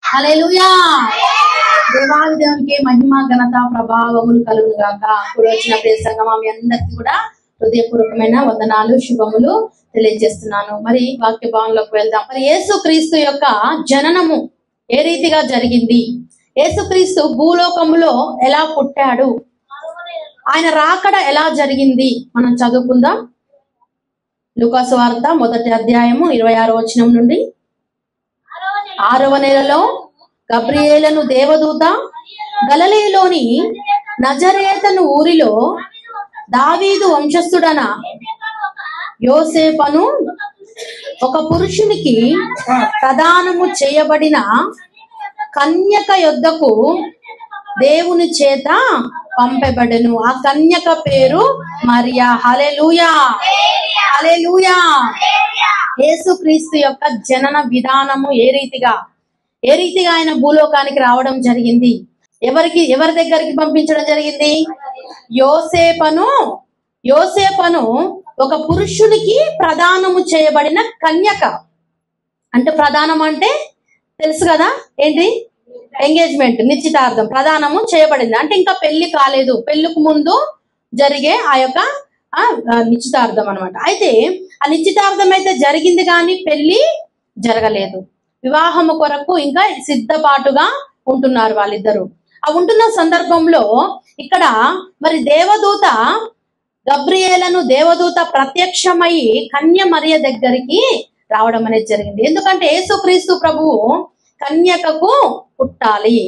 హల్లెలూయా. దేవాది దేవునికి మహిమ ఘనత ప్రభావములు కలుగును గాక. ఇప్పుడు వచ్చిన ప్రియ సంగమం మీ అందరికీ కూడా హృదయపూర్వకమైన వందనాలు శుభములు తెలియజేస్తున్నాను. మరి వాక్య భావంలోకి వెళ్దాం. మరి యేసుక్రీస్తు యొక్క జననము ఏ రీతిగా జరిగింది, యేసుక్రీస్తు భూలోకములో ఎలా పుట్టాడు, ఆయన రాకడ ఎలా జరిగింది మనం చదువుకుందాం. లూకాసు వార్త 1వ అధ్యాయము 26వ వచనం నుండి. 6వ నెలలో గబ్రియేలును దేవదూత గలిలయలోని నజరేతను ఊరిలో దావీదు వంశస్థుడన యోసేపను ఒక పురుషునికి ప్రదానము చేయబడిన కన్యక యొద్దకు దేవుని చేత పంపబడెను. ఆ కన్యక పేరు మరియా. హల్లెలూయా, హల్లెలూయా. యేసుక్రీస్తు యొక్క జనన విధానము ఏ రీతిగా ఆయన భూలోకానికి రావడం జరిగింది, ఎవరి దగ్గరికి పంపించడం జరిగింది? యోసేపను ఒక పురుషునికి ప్రదానము చేయబడిన కన్యక. అంటే ప్రదానం అంటే తెలుసు కదా, ఏంటి? ఎంగేజ్మెంట్, నిశ్చితార్థం. ప్రదానము చేయబడింది అంటే ఇంకా పెళ్లి కాలేదు, పెళ్లికి ముందు జరిగే ఆ యొక్క నిశ్చితార్థం అన్నమాట. అయితే ఆ నిశ్చితార్థం అయితే జరిగింది కానీ పెళ్లి జరగలేదు. వివాహము కొరకు ఇంకా సిద్ధపాటుగా ఉంటున్నారు వాళ్ళిద్దరు. ఆ ఉంటున్న సందర్భంలో ఇక్కడ మరి దేవదూత గబ్రియేలును దేవదూత ప్రత్యక్షమై కన్య మరియ దగ్గరికి రావడం అనేది జరిగింది. ఎందుకంటే యేసుక్రీస్తు ప్రభువు కన్యకకు పుట్టాలి.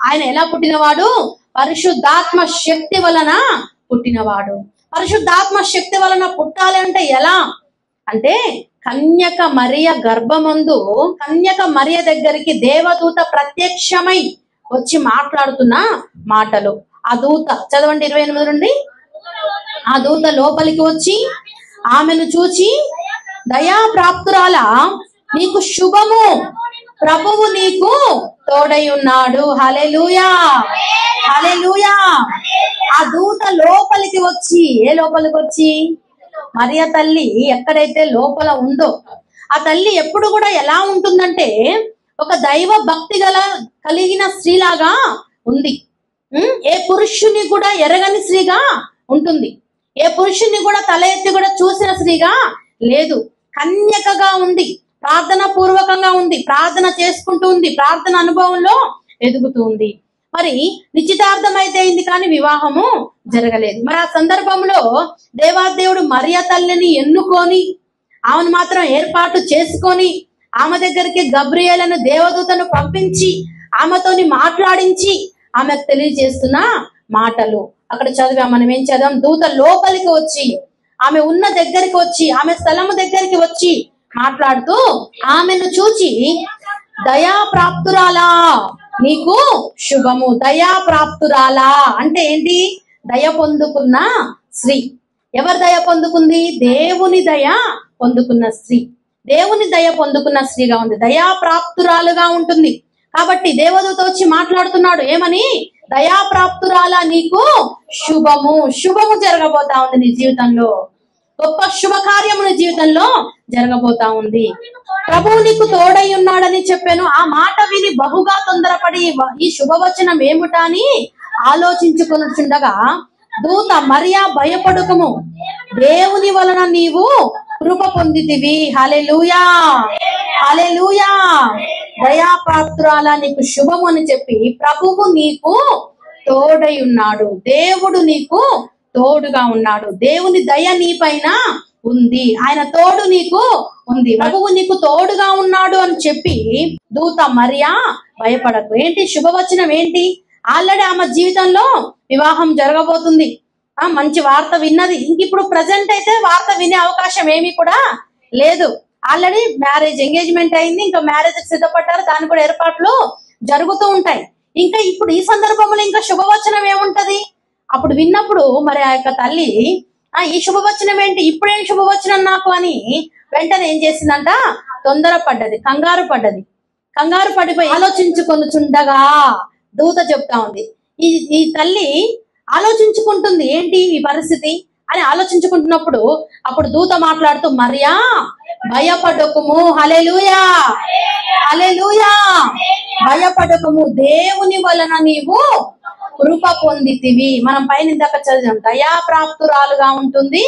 ఆయన ఎలా పుట్టినవాడు? పరిశుద్ధాత్మ శక్తి వలన పుట్టినవాడు. పరిశుద్ధాత్మ శక్తి వలన పుట్టాలి అంటే ఎలా అంటే, కన్యక మరియ గర్భమందు కన్యక మరియ దగ్గరికి దేవదూత ప్రత్యక్షమై వచ్చి మాట్లాడుతున్న మాటలు. ఆ దూత చదవండి 28 నుండి. ఆ దూత లోపలికి వచ్చి ఆమెను చూచి, దయా ప్రాప్తురాల, నీకు శుభము, ప్రభువు నీకు తోడై ఉన్నాడు. హల్లెలూయా, హల్లెలూయా. ఆ దూత లోపలికి వచ్చి, లోపలికి వచ్చి మరియ తల్లి ఎక్కడైతే లోపల ఉందో, ఆ తల్లి ఎప్పుడు కూడా ఎలా ఉంటుందంటే ఒక దైవ భక్తి కలిగిన స్త్రీలాగా ఉంది. ఏ పురుషుని కూడా ఎరగని స్త్రీగా ఉంటుంది. ఏ పురుషుని కూడా తల ఎత్తి కూడా చూసిన స్త్రీగా లేదు. కన్యకగా ఉంది, ప్రార్థన పూర్వకంగా ఉంది, ప్రార్థన చేసుకుంటూ ఉంది, ప్రార్థన అనుభవంలో ఎదుగుతూ ఉంది. మరి నిశ్చితార్థం అయితే అయింది కానీ వివాహము జరగలేదు. మరి ఆ సందర్భంలో దేవాదేవుడు మరియ తల్లిని ఎన్నుకొని ఆమెను మాత్రం ఏర్పాటు చేసుకొని ఆమె దగ్గరికి గబ్రియేలును దేవదూతను పంపించి ఆమెతోని మాట్లాడించి ఆమెకు తెలియజేస్తున్న మాటలు అక్కడ చదివా. మనం ఏం చదివాం? దూత లోపలికి వచ్చి ఆమె ఉన్న దగ్గరికి వచ్చి ఆమె స్థలము దగ్గరికి వచ్చి మాట్లాడుతూ ఆమెను చూచి, దయా ప్రాప్తురాలా, నీకు శుభము. దయా ప్రాప్తురాలా అంటే ఏంటి? దయ పొందుకున్న స్త్రీ. ఎవరు దయ పొందుకుంది? దేవుని దయ పొందుకున్న స్త్రీ. దేవుని దయ పొందుకున్న స్త్రీగా ఉంది, దయా ప్రాప్తురాలుగా ఉంటుంది. కాబట్టి దేవదూత వచ్చి మాట్లాడుతున్నాడు ఏమని? దయా ప్రాప్తురాలా, నీకు శుభము. శుభము జరగబోతా ఉంది నీ జీవితంలో, గొప్ప శుభకార్యము నీ జీవితంలో జరగబోతా ఉంది. ప్రభువు నీకు తోడై ఉన్నాడని చెప్పాను. ఆ మాట విని బహుగా తొందరపడి ఈ శుభవచనం ఏమిటా అని ఆలోచించుకొనుచుండగా దూత, మరియా భయపడుకుము, దేవుని వలన నీవు కృప పొందితివి. హల్లెలూయా, హల్లెలూయా. దయాపాత్రాల, నీకు శుభము అని చెప్పి, ప్రభువు నీకు తోడై ఉన్నాడు, దేవుడు నీకు తోడుగా ఉన్నాడు, దేవుని దయ నీ పైన ఉంది, ఆయన తోడు నీకు ఉంది, ప్రభువు నీకు తోడుగా ఉన్నాడు అని చెప్పి దూత మరియా భయపడకు. ఏంటి శుభవచనం? ఏంటి? ఆల్రెడీ ఆమె జీవితంలో వివాహం జరగబోతుంది, మంచి వార్త విన్నది. ఇంక ఇప్పుడు ప్రజెంట్ అయితే వార్త వినే అవకాశం ఏమీ కూడా లేదు. ఆల్రెడీ మ్యారేజ్, ఎంగేజ్మెంట్ అయింది, ఇంకా మ్యారేజ్ సిద్ధపడ్డారు, దాని కూడా ఏర్పాట్లు జరుగుతూ ఉంటాయి. ఇంకా ఇప్పుడు ఈ సందర్భంలో ఇంకా శుభవచనం ఏముంటది? అప్పుడు విన్నప్పుడు మరి ఆ యొక్క తల్లి, ఈ శుభవచనం ఏంటి, ఇప్పుడేం శుభవచనం నాకు అని వెంటనే ఏం చేసిందంట? తొందరపడ్డది, కంగారు పడిపోయి ఆలోచించుకొనుచుండగా దూత చెప్తా ఉంది. ఈ తల్లి ఆలోచించుకుంటుంది, ఏంటి ఈ పరిస్థితి అని ఆలోచించుకుంటున్నప్పుడు అప్పుడు దూత మాట్లాడుతూ, మరియా భయపడకుము. హల్లెలూయా, హల్లెలూయా. భయపడకుము, దేవుని వలన నీవు కృప పొందితివి. మనం పైన ఇందాక చదివాం, దయాప్రాప్తురాలుగా ఉంటుంది,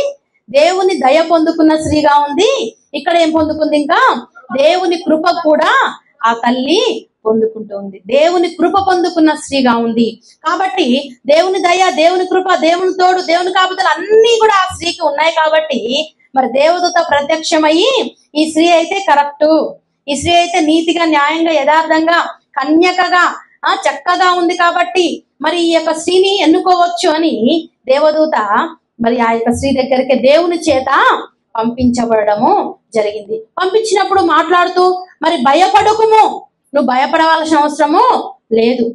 దేవుని దయ పొందుకున్న స్త్రీగా ఉంది. ఇక్కడ ఏం పొందుకుంది? ఇంకా దేవుని కృప కూడా ఆ తల్లి పొందుకుంటుంది. దేవుని కృప పొందుకున్న స్త్రీగా ఉంది. కాబట్టి దేవుని దయ, దేవుని కృప, దేవుని తోడు, దేవుని కాపుదలు అన్ని కూడా ఆ స్త్రీకి ఉన్నాయి. కాబట్టి మరి దేవదూత ప్రత్యక్షమయ్యి ఈ స్త్రీ అయితే కరెక్టు, ఈ స్త్రీ అయితే నీతిగా, న్యాయంగా, యథార్థంగా, కన్యకగా చక్కగా ఉంది కాబట్టి మరి ఈ యొక్క స్త్రీని ఎన్నుకోవచ్చు అని దేవదూత మరి ఆ యొక్క స్త్రీ దగ్గరికి దేవుని చేత పంపించబడము జరిగింది. పంపించినప్పుడు మాట్లాడుతూ మరి భయపడకుము, నువ్వు భయపడవలసిన అవసరము లేదు,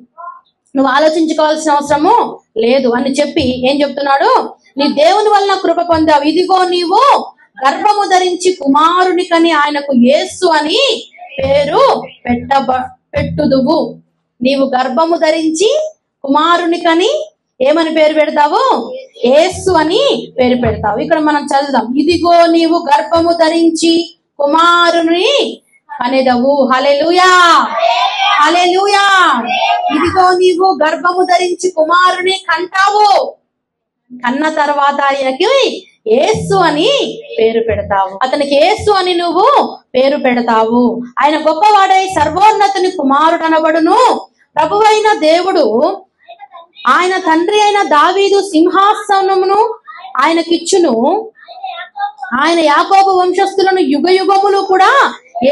నువ్వు ఆలోచించుకోవాల్సిన అవసరము లేదు అని చెప్పి ఏం చెప్తున్నాడు? నీ దేవుని వలన కృప పొందావు, ఇదిగో నీవు గర్భము ధరించి కుమారుని కని ఆయనకు యేసు అని పేరు పెట్టుదువు. నీవు గర్భము ధరించి కుమారుని కని ఏమని పేరు పెడతావు? యేసు అని పేరు పెడతావు. ఇక్కడ మనం చదువుదాం, ఇదిగో నీవు గర్భము ధరించి కుమారుని కనెదవు. హల్లెలూయా, హల్లెలూయా. ఇదిగో నీవు గర్భము ధరించి కుమారుని కంటావు, కన్న తర్వాత ఆయనకి యేసు అని పేరు పెడతావు. అతనికి యేసు అని నువ్వు పేరు పెడతావు. ఆయన గొప్పవాడై సర్వోన్నతుని కుమారుడు అనబడును. ప్రభువైన దేవుడు ఆయన తండ్రి అయిన దావీదు సింహాసనమును ఆయనకిచ్చును. ఆయన యాకోబు వంశస్థులను యుగ యుగములు కూడా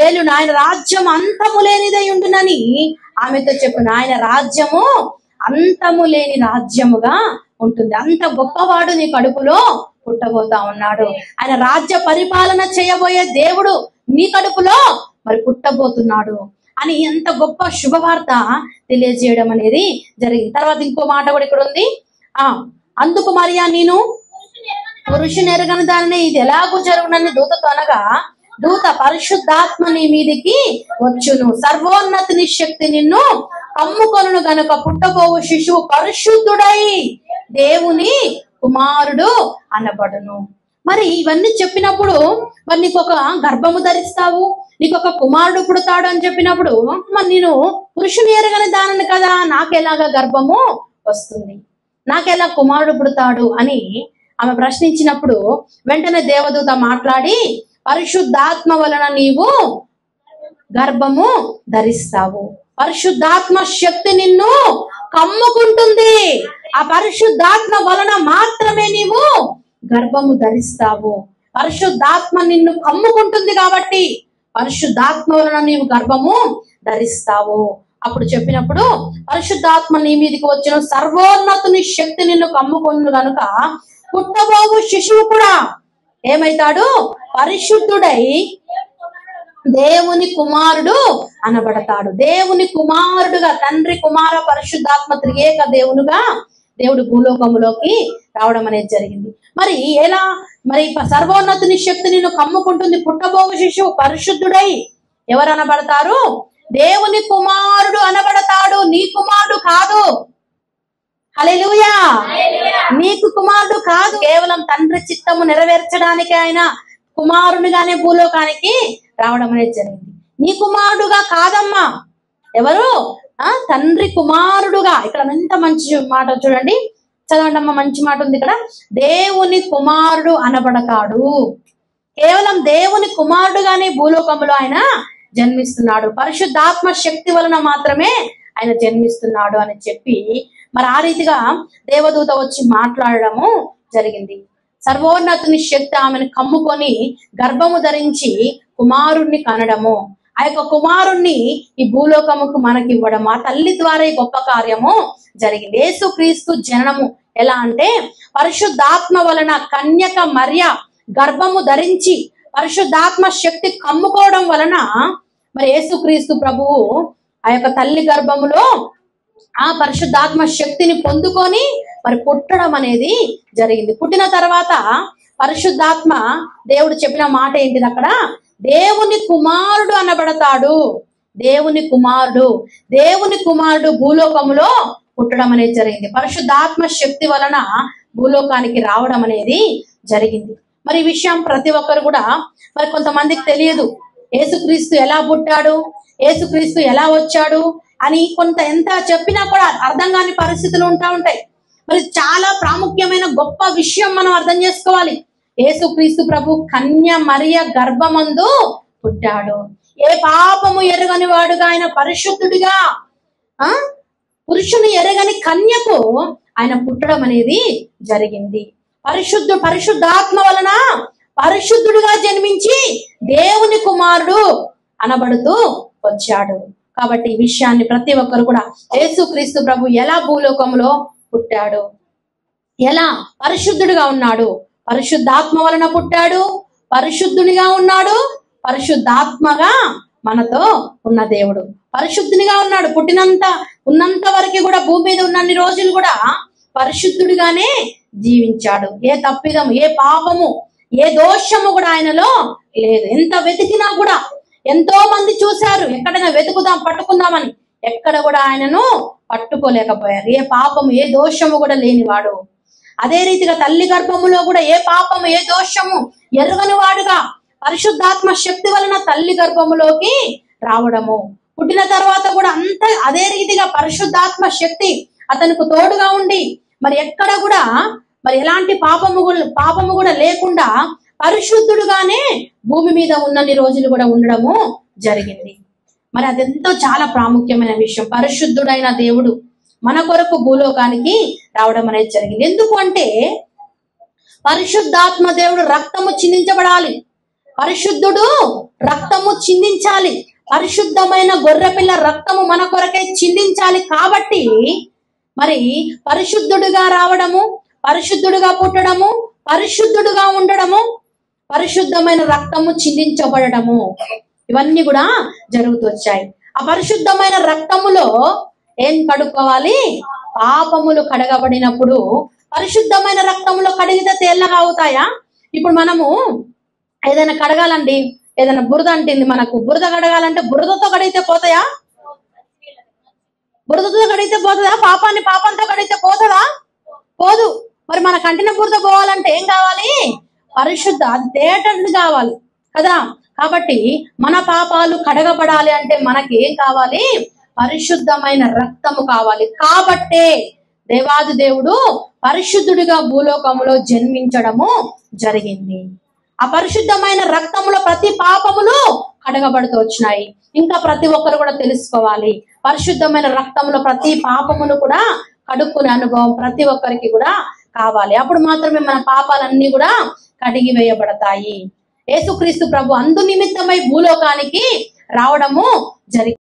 ఏలును. ఆయన రాజ్యం అంతము లేనిదై ఉండునని ఆమెతో చెప్పును. ఆయన రాజ్యము అంతము లేని రాజ్యముగా ఉంటుంది. అంత గొప్పవాడు నీ కడుపులో పుట్టబోతా ఉన్నాడు. ఆయన రాజ్య పరిపాలన చేయబోయే దేవుడు నీ కడుపులో మరి పుట్టబోతున్నాడు అని ఎంత గొప్ప శుభవార్త తెలియజేయడం అనేది జరిగింది. తర్వాత ఇంకో మాట కూడా ఇక్కడ ఉంది, అందుకు మరియా నేను పురుషుని ఎరగని దానిని ఇది ఎలాగూ జరుగునని దూతతో అనగా, దూత పరిశుద్ధాత్మ నీ మీదికి వచ్చును, సర్వోన్నతిని శక్తి నిన్ను కమ్ముకొనును గనుక పుట్టబోవు శిశువు పరిశుద్ధుడై దేవుని కుమారుడు అనబడును. మరి ఇవన్నీ చెప్పినప్పుడు మరి నీకు ఒక గర్భము ధరిస్తావు, నీకు ఒక కుమారుడు పుడతాడు అని చెప్పినప్పుడు మరి నేను పురుషుని ఎరగని దానిని కదా, నాకెలాగా గర్భము వస్తుంది, నాకెలా కుమారుడు పుడతాడు అని ఆమె ప్రశ్నించినప్పుడు వెంటనే దేవదూత మాట్లాడి, పరిశుద్ధాత్మ వలన నీవు గర్భము ధరిస్తావు, పరిశుద్ధాత్మ శక్తి నిన్ను కమ్ముకుంటుంది, ఆ పరిశుద్ధాత్మ వలన మాత్రమే నీవు గర్భము ధరిస్తావు. పరిశుద్ధాత్మ నిన్ను కమ్ముకుంటుంది కాబట్టి పరిశుద్ధాత్మ వలన నీవు గర్భము ధరిస్తావు. అప్పుడు చెప్పినప్పుడు పరిశుద్ధాత్మ నీ మీదకి వచ్చిన సర్వోన్నతుని శక్తి నిన్ను కమ్ముకుంది కనుక పుట్టబోవు శిశువు కూడా ఏమైతాడు? పరిశుద్ధుడై దేవుని కుమారుడు అనబడతాడు. దేవుని కుమారుడుగా, తండ్రి కుమార పరిశుద్ధాత్మ త్రియేక దేవునుగా దేవుడు భూలోకములోకి రావడం అనేది జరిగింది. మరి ఎలా? మరి సర్వోన్నతుని శక్తి నిన్ను కమ్ముకుంటుంది, పుట్టబోవు శిశువు పరిశుద్ధుడై ఎవరు అనబడతారు? దేవుని కుమారుడు అనబడతాడు. నీ కుమారుడు కాదు. హల్లెలూయా. నీకు కుమారుడు కాదు, కేవలం తండ్రి చిత్తము నెరవేర్చడానికి ఆయన కుమారునిగానే భూలోకానికి రావడం అనేది జరిగింది. నీ కుమారుడుగా కాదమ్మా. ఎవరు? తండ్రి కుమారుడుగా. ఇక్కడ ఎంత మంచి మాట చూడండి, చదవండి అమ్మ, మంచి మాట ఉంది ఇక్కడ. దేవుని కుమారుడు అనబడతాడు. కేవలం దేవుని కుమారుడుగానే భూలోకంలో ఆయన జన్మిస్తున్నాడు. పరిశుద్ధాత్మ శక్తి వలన మాత్రమే ఆయన జన్మిస్తున్నాడు అని చెప్పి మరి ఆ రీతిగా దేవదూత వచ్చి మాట్లాడడము జరిగింది. సర్వోన్నతుని శక్తి ఆమెను కమ్ముకొని గర్భము ధరించి కుమారుణ్ణి కనడము, ఆ యొక్క కుమారుణ్ణి ఈ భూలోకముకు మనకి ఇవ్వడం, ఆ తల్లి ద్వారా ఈ గొప్ప కార్యము జరిగింది. యేసుక్రీస్తు జననము ఎలా అంటే పరిశుద్ధాత్మ వలన కన్యక మరియ గర్భము ధరించి పరిశుద్ధాత్మ శక్తి కమ్ముకోవడం వలన మరి యేసుక్రీస్తు ప్రభువు ఆ యొక్క తల్లి గర్భములో ఆ పరిశుద్ధాత్మ శక్తిని పొందుకొని మరి పుట్టడం అనేది జరిగింది. పుట్టిన తర్వాత పరిశుద్ధాత్మ దేవుడు చెప్పిన మాట ఏంటిది అక్కడ? దేవుని కుమారుడు అనబడతాడు. దేవుని కుమారుడు, దేవుని కుమారుడు భూలోకములో పుట్టడం అనేది జరిగింది. పరిశుద్ధాత్మ శక్తి వలన భూలోకానికి రావడం అనేది జరిగింది. మరి ఈ విషయం ప్రతి ఒక్కరు కూడా మరి కొంతమందికి తెలియదు. యేసుక్రీస్తు ఎలా పుట్టాడు, యేసుక్రీస్తు ఎలా వచ్చాడు అని ఎంత చెప్పినా కూడా అర్థం కాని పరిస్థితులు ఉంటాయి. మరి చాలా ప్రాముఖ్యమైన గొప్ప విషయం మనం అర్థం చేసుకోవాలి. యేసుక్రీస్తు ప్రభు కన్య మరియ గర్భమందు పుట్టాడు. ఏ పాపము ఎరగని వాడుగా ఆయన పరిశుద్ధుడిగా, పురుషుని ఎరగని కన్యకు ఆయన పుట్టడం అనేది జరిగింది. పరిశుద్ధాత్మ వలన పరిశుద్ధుడిగా జన్మించి దేవుని కుమారుడు అనబడుతూ వచ్చాడు. కాబట్టి ఈ విషయాన్ని ప్రతి ఒక్కరు కూడా యేసుక్రీస్తు ప్రభు ఎలా భూలోకంలో పుట్టాడు, ఎలా పరిశుద్ధుడిగా ఉన్నాడు, పరిశుద్ధాత్మ వలన పుట్టాడు, పరిశుద్ధునిగా ఉన్నాడు, పరిశుద్ధాత్మగా మనతో ఉన్న దేవుడు పరిశుద్ధునిగా ఉన్నాడు. ఉన్నంత వరకు కూడా భూమి మీద ఉన్నన్ని రోజులు కూడా పరిశుద్ధుడిగానే జీవించాడు. ఏ తప్పిదం, ఏ పాపము, ఏ దోషము కూడా ఆయనలో లేదు. ఎంత వెతికినా కూడా, ఎంతో మంది చూశారు ఎక్కడైనా వెతుకుదాం పట్టుకుందామని, ఎక్కడ కూడా ఆయనను పట్టుకోలేకపోయారు. ఏ పాపము, ఏ దోషము కూడా లేనివాడు. అదే రీతిగా తల్లి గర్భములో కూడా ఏ పాపము, ఏ దోషము ఎరుగని వాడుగా పరిశుద్ధాత్మ శక్తి వలన తల్లి గర్భములోకి రావడము, పుట్టిన తర్వాత కూడా అదే రీతిగా పరిశుద్ధాత్మ శక్తి అతనికి తోడుగా ఉండి మరి ఎక్కడ కూడా మరి ఎలాంటి పాపము కూడా లేకుండా పరిశుద్ధుడుగానే భూమి మీద ఉన్నన్ని రోజులు కూడా ఉండడము జరిగింది. మరి అదెంతో చాలా ప్రాముఖ్యమైన విషయం. పరిశుద్ధుడైన దేవుడు మన కొరకు భూలోకానికి రావడం అనేది జరిగింది. ఎందుకు అంటే పరిశుద్ధాత్మ దేవుడు రక్తము చిందించబడాలి, పరిశుద్ధుడు రక్తము చిందించాలి, పరిశుద్ధమైన గొర్రెపిల్ల రక్తము మన కొరకే చిందించాలి. కాబట్టి మరి పరిశుద్ధుడుగా రావడము, పరిశుద్ధుడుగా పుట్టడము, పరిశుద్ధుడుగా ఉండడము, పరిశుద్ధమైన రక్తము చిందించబడము, ఇవన్నీ కూడా జరుగుతూ వచ్చాయి. ఆ పరిశుద్ధమైన రక్తములో ఏం కడుక్కోవాలి? పాపములు కడగబడినప్పుడు పరిశుద్ధమైన రక్తములో కడిగితే తెల్లగా అవుతాయా? ఇప్పుడు మనము ఏదైనా కడగాలండి, ఏదైనా బురద అంటుంది మనకు, బురద కడగాలంటే బురదతో కడిగితే పోతాయా? బురదతో కడిగితే పోతుందా? పాపంతో కడిగితే పోతుందా? పోదు. మరి మన కంటిన బురద పోవాలంటే ఏం కావాలి? పరిశుద్ధ, అది తేటది కావాలి కదా. కాబట్టి మన పాపాలు కడగబడాలి అంటే మనకి ఏం కావాలి? పరిశుద్ధమైన రక్తము కావాలి. కాబట్టే దేవాది దేవుడు పరిశుద్ధుడిగా భూలోకములో జన్మించడము జరిగింది. ఆ పరిశుద్ధమైన రక్తములో ప్రతి పాపములు కడగబడుతూ వచ్చినాయి. ఇంకా ప్రతి ఒక్కరు కూడా తెలుసుకోవాలి, పరిశుద్ధమైన రక్తంలో ప్రతి పాపమును కూడా కడుక్కునే అనుభవం ప్రతి ఒక్కరికి కూడా కావాలి. అప్పుడు మాత్రమే మన పాపాలన్నీ కూడా కడిగి వేయబడతాయి. యేసుక్రీస్తు ప్రభు అందు నిమిత్తమై భూలోకానికి రావడము జరిగింది.